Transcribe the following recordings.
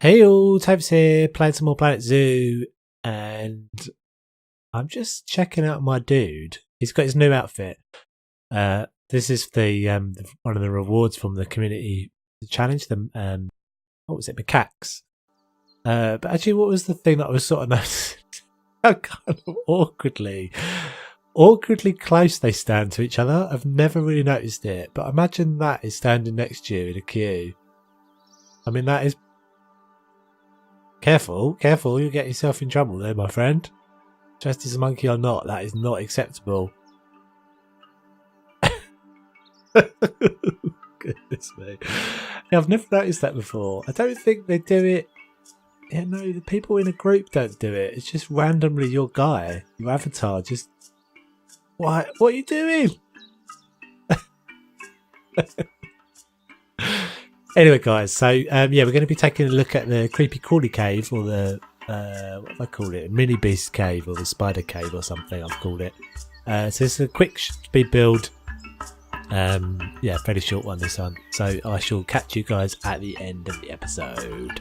Hey all, Toves here, playing some more Planet Zoo, and I'm just checking out my dude. He's got his new outfit. This is the one of the rewards from the community challenge. What was it, macaques? But actually, what was the thing that I was sort of noticing? How kind of awkwardly close they stand to each other. I've never really noticed it, but imagine that is standing next to you in a queue. I mean, that is. Careful, you'll get yourself in trouble there, my friend. Dressed as a monkey or not, that is not acceptable. Goodness me. Yeah, I've never noticed that before. I don't think they do it. Yeah, no, the people in a group don't do it. It's just randomly your guy, your avatar, just... What are you doing? Anyway, guys, so yeah, we're going to be taking a look at the creepy crawly cave, or the what do I call it? Mini beast cave, or the spider cave, or something I've called it. So this is a quick speed build. Yeah, fairly short one this one. So I shall catch you guys at the end of the episode.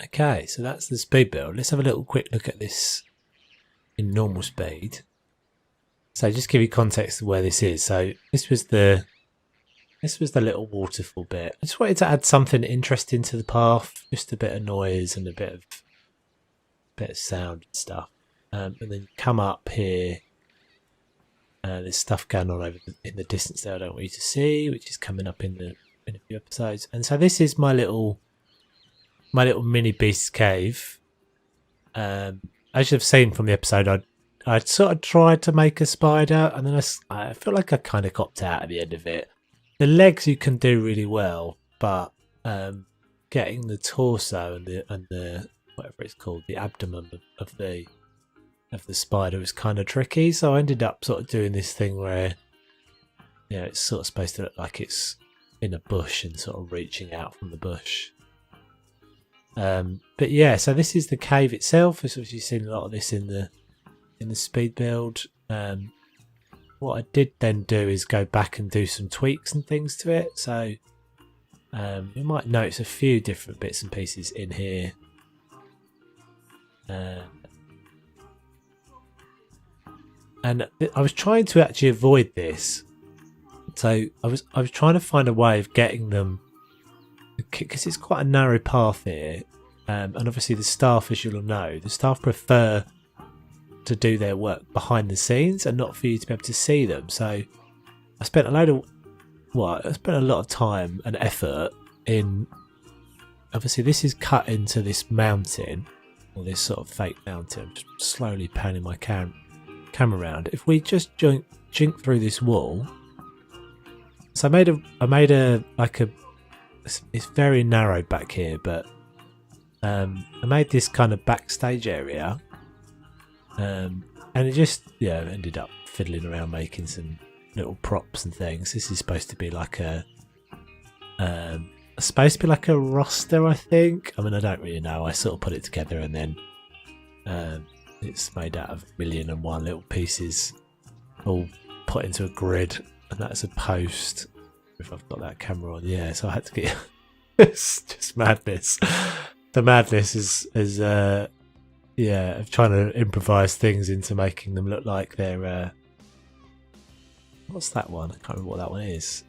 Okay, so that's the speed build. Let's have a little quick look at this in normal speed. So just give you context of where this is. So this was the little waterfall bit. I just wanted to add something interesting to the path, just a bit of noise and a bit of sound and stuff. And then you come up here. There's stuff going on over in the distance there I don't want you to see, which is coming up in a few episodes. And so this is my little mini beast cave. As you've seen from the episode, I sort of tried to make a spider, and then I feel like I kind of copped out at the end of it. The legs you can do really well, but getting the torso and the whatever it's called, the abdomen of the spider is kind of tricky. So I ended up sort of doing this thing where, it's sort of supposed to look like it's in a bush and sort of reaching out from the bush. But yeah, so this is the cave itself. As you've seen a lot of this in the speed build. What I did then do is go back and do some tweaks and things to it. So you might notice a few different bits and pieces in here. And I was trying to actually avoid this. So I was trying to find a way of getting them, because it's quite a narrow path here. And obviously the staff, as you'll know, the staff prefer to do their work behind the scenes and not for you to be able to see them. So I spent a lot of time and effort in, obviously this is cut into this mountain, or this sort of fake mountain. I'm just slowly panning my camera around. If we just jink through this wall, so I made a it's very narrow back here, but I made this kind of backstage area. And it just ended up fiddling around making some little props and things. This is supposed to be like a roster, I think. I mean, I don't really know. I sort of put it together, and then it's made out of 1,000,001 little pieces, all put into a grid, and that's a post. If I've got that camera on, so I had to get. It's just madness. The madness is of trying to improvise things into making them look like they're what's that one? I can't remember what that one is.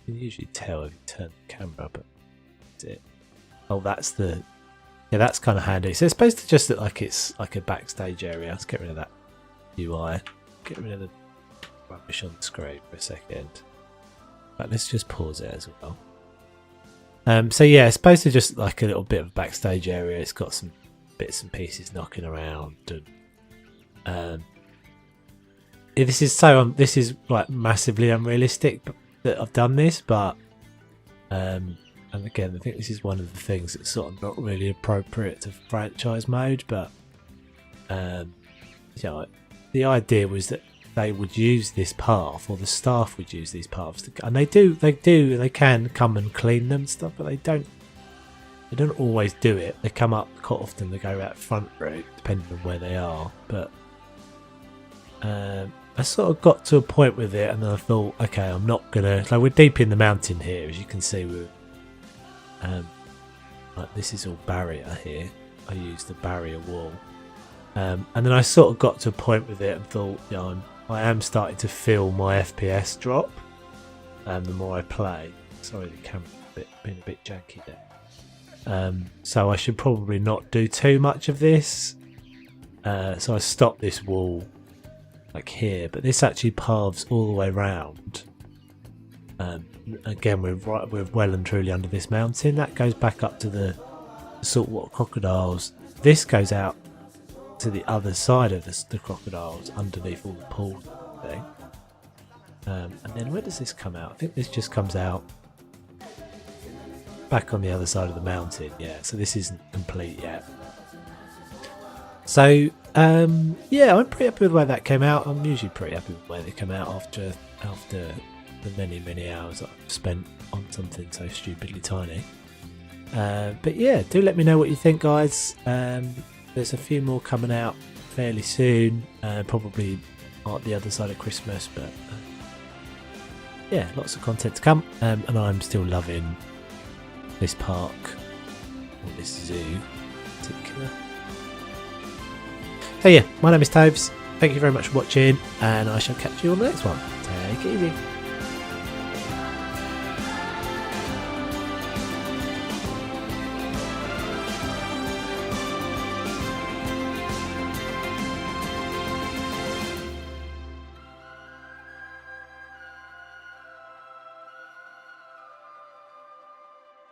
You can usually tell if you turn the camera, but that's it. Oh, that's that's kind of handy. So it's supposed to just look like it's like a backstage area. Let's get rid of that UI. Get rid of the rubbish on the screen for a second. But let's just pause it as well. So yeah, it's supposed to just like a little bit of a backstage area. It's got some bits and pieces knocking around, and this is like massively unrealistic that I've done this, but and again, I think this is one of the things that's sort of not really appropriate to franchise mode, but the idea was that they would use this path, or the staff would use these paths, and they can come and clean them and stuff, but they don't always do it. They come up quite often. They go out front route, depending on where they are. But I sort of got to a point with it, and then I thought, okay, I'm not gonna. Like, we're deep in the mountain here, as you can see. Like, this is all barrier here. I used the barrier wall, and then I sort of got to a point with it and thought, I am starting to feel my FPS drop. The more I play, sorry, the camera's been a bit janky there. So I should probably not do too much of this. So I stopped this wall like here, but this actually paths all the way around. Again, we're well and truly under this mountain. That goes back up to the saltwater crocodiles. This goes out to the other side of the crocodiles, underneath all the pools thing. And then where does this come out? I think this just comes out back on the other side of the mountain. So this isn't complete yet. So I'm pretty happy with the way that came out. I'm usually pretty happy with the way they come out after the many hours that I've spent on something so stupidly tiny. But yeah, do let me know what you think, guys. There's a few more coming out fairly soon, probably at the other side of Christmas, but lots of content to come, and I'm still loving this park. or this zoo in particular. So yeah, my name is Toves. Thank you very much for watching, and I shall catch you on the next one. Take it easy.